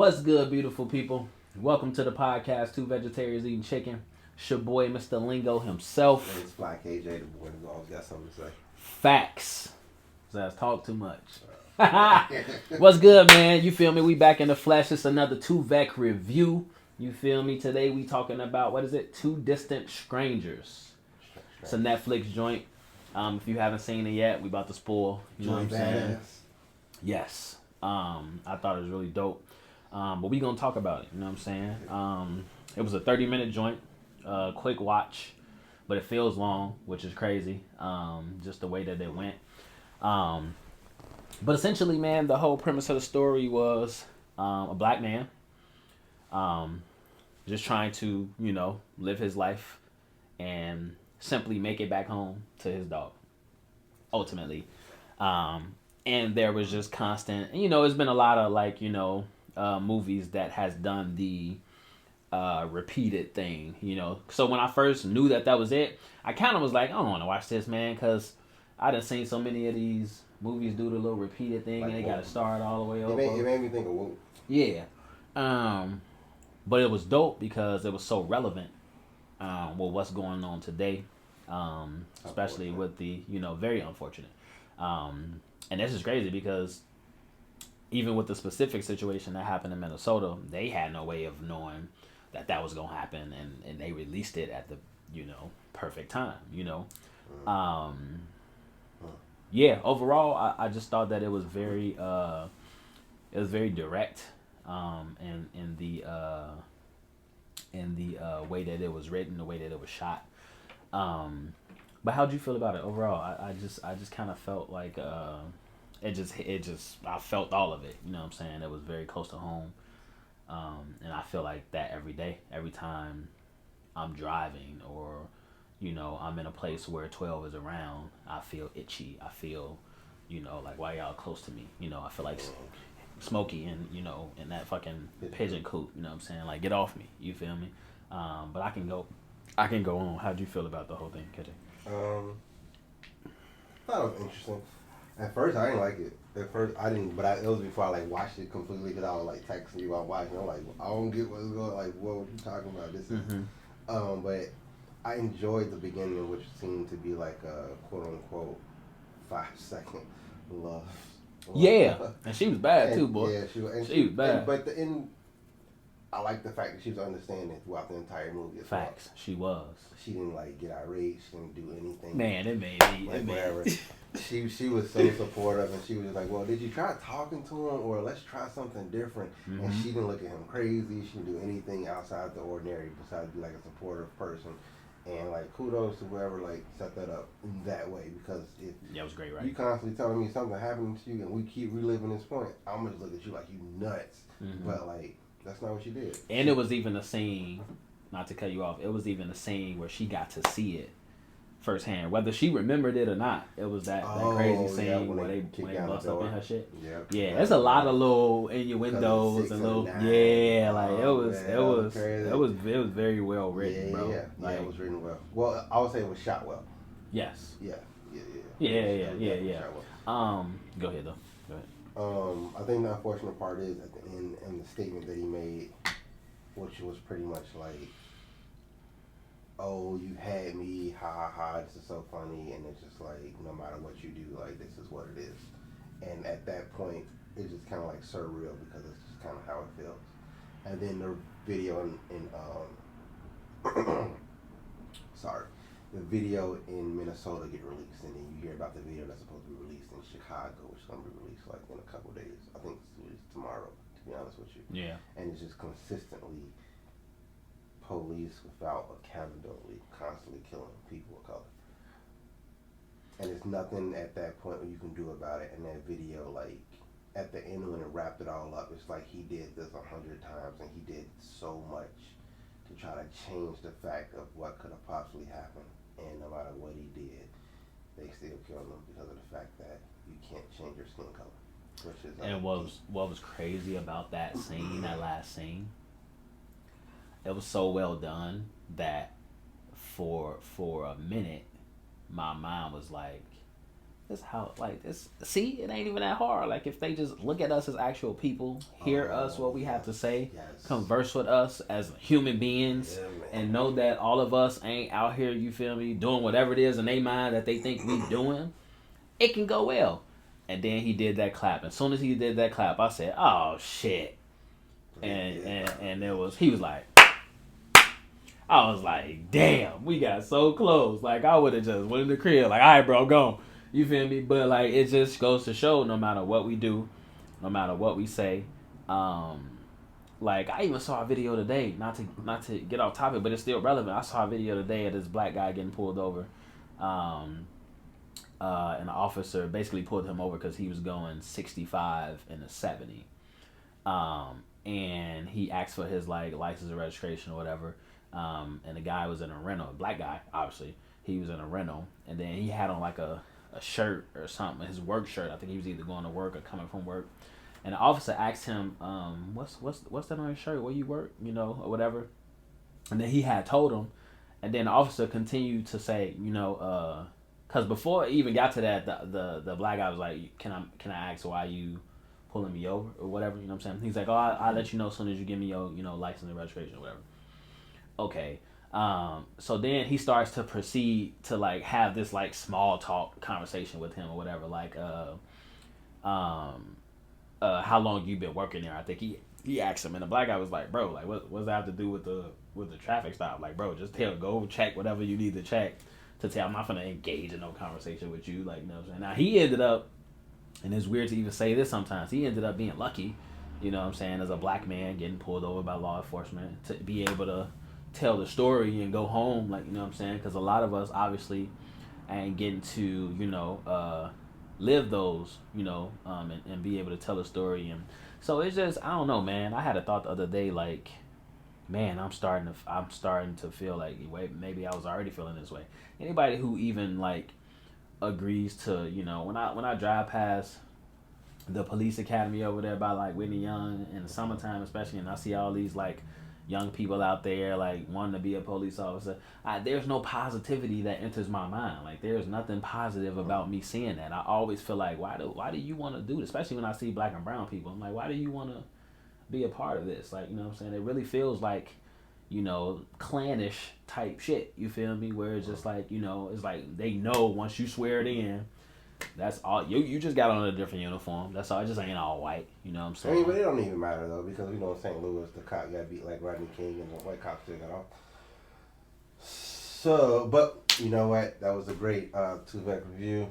What's good, beautiful people? Welcome to the podcast, Two Vegetarians Eating Chicken. It's your boy, Mr. Lingo himself. It's Fly KJ, the boy who's always got something to say. Facts. Let's talk too much. What's good, man? You feel me? We back in the flesh. It's another Two Vec review. You feel me? Today we talking about, what is it? Two Distant Strangers. It's a Netflix joint. If you haven't seen it yet, we about to spoil. You know what I'm saying? Yes. I thought it was really dope. But we gonna talk about it. You know what I'm saying? It was a 30-minute joint, quick watch, but it feels long, which is crazy. Just the way that it went. But essentially, man, the whole premise of the story was a black man, just trying to, live his life and simply make it back home to his dog. Ultimately, and there was just constant. It's been a lot of movies that has done the repeated thing. So when I first knew that was it, I kind of was like, I don't want to watch this, man, because I done seen so many of these movies do the little repeated thing, and they got to start all the way over. It made me think of Whoop. Yeah. But it was dope because it was so relevant with what's going on today, especially with the, very unfortunate. And this is crazy because even with the specific situation that happened in Minnesota, they had no way of knowing that was going to happen, and they released it at the, perfect time, Yeah, overall, I just thought that it was very direct in the way that it was written, the way that it was shot. But how'd you feel about it overall? I just kind of felt like it just I felt all of it. You know what I'm saying? It was very close to home, and I feel like that every day, every time I'm driving or I'm in a place where 12 is around. I feel itchy. I feel like, why y'all close to me? I feel like Smokey and in that fucking pigeon coop. You know what I'm saying? Like, get off me. You feel me? But I can go on. How'd you feel about the whole thing, KJ? I thought it was interesting. At first, I didn't like it. At first, I didn't, but it was before I watched it completely because I was texting you while watching. I'm like, I don't get what's going. Like, what are you talking about? This is. But I enjoyed the beginning, which seemed to be like a quote unquote 5-second love. Yeah, and she was bad too, boy. Yeah, she was bad. But the end. I like the fact that she was understanding throughout the entire movie. Facts, well. She was. She didn't get irate. She didn't do anything. Man, it made me. Whatever. She was so supportive, and she was just like, "Well, did you try talking to him, or let's try something different?" Mm-hmm. And she didn't look at him crazy. She didn't do anything outside the ordinary besides be a supportive person. And kudos to whoever set that up in that way, because if that was great, right? You constantly telling me something happening to you, and we keep reliving this point, I'm gonna look at you like you nuts. Mm-hmm. But that's not what she did. And it was even a scene, not to cut you off, it was even a scene where she got to see it firsthand, whether she remembered it or not. It was that crazy scene where they bust up in her shit. Yep. Yeah, there's a lot of little innuendos and little it was very well written, bro. Yeah, it was written well. Well, I would say it was shot well. Yes. Yeah. Go ahead though. I think the unfortunate part is at the end and the statement that he made, which was pretty much "Oh, you had me, ha ha ha, this is so funny," and it's just no matter what you do, this is what it is. And at that point, it's just kind of surreal because it's just kind of how it feels. And then the video the video in Minnesota get released, and then you hear about the video that's supposed to be released in Chicago, which is going to be released in a couple days. I think it's tomorrow, to be honest with you. Yeah. And it's just consistently police without accountability, constantly killing people of color. And there's nothing at that point where you can do about it. And that video, at the end when it wrapped it all up, it's he did this 100 times, and he did so much to try to change the fact of what could have possibly happened. And no matter what he did, they still killed him because of the fact that you can't change your skin color. Which is and what was crazy about that scene, that last scene, it was so well done that for a minute, my mind was this how like this. See, it ain't even that hard. Like if they just look at us as actual people, hear us what we have to say, converse with us as human beings, and know that all of us ain't out here. You feel me? Doing whatever it is in their mind that they think we doing. It can go well. And then he did that clap. As soon as he did that clap, I said, "Oh shit!" And there was he was like. I was like, damn, we got so close. Like, I would have just went in the crib. Like, all right, bro, go. You feel me? But, like, it just goes to show no matter what we do, no matter what we say. Like, I even saw a video today, not to get off topic, but it's still relevant. I saw a video today of this black guy getting pulled over. And the officer basically pulled him over because he was going 65 in a 70. And he asked for his, like, license and registration or whatever. And the guy was in a rental, a black guy, obviously. He was in a rental, and then he had on like a shirt or something, his work shirt. I think he was either going to work or coming from work. And the officer asked him, what's that on your shirt? Where you work? You know, or whatever. And then he had told him, and then the officer continued to say, you know, because before it even got to that, the black guy was like, can I ask why you pulling me over or whatever? You know what I'm saying? He's like, oh, I'll let you know as soon as you give me your, you know, license and registration or whatever. Okay. So then he starts to proceed to like have this like small talk conversation with him or whatever. Like, how long you been working there? I think he asked him, and the black guy was like, bro, like what's that have to do with the traffic stop? Like, bro, just go check whatever you need to check to tell. I'm not gonna engage in no conversation with you. Like, you know what I'm saying? Now he ended up, and it's weird to even say this sometimes, he ended up being lucky, you know what I'm saying, as a black man getting pulled over by law enforcement to be able to tell the story and go home, like, you know what I'm saying, because a lot of us obviously ain't getting to, you know, live those, you know, and be able to tell a story. And so it's just, I don't know, man. I had a thought the other day, like, man, I'm starting to feel like, wait, maybe I was already feeling this way. Anybody who even like agrees to, you know, when I drive past the police academy over there by like Whitney Young in the summertime especially, and I see all these like young people out there like wanting to be a police officer, there's no positivity that enters my mind. Like, there's nothing positive about me seeing that. I always feel like, why do you want to do this? Especially when I see black and brown people, I'm like, why do you want to be a part of this? Like, you know what I'm saying? It really feels like, you know, clannish type shit. You feel me? Where it's just like, you know, it's like they know once you swear it in, that's all. You just got on a different uniform. That's all. It just ain't all white. You know what I'm saying? I mean, but it don't even matter though, because we know in St. Louis the cop got beat like Rodney King, and the white cop still got off. So, but you know what? That was a great two-back review.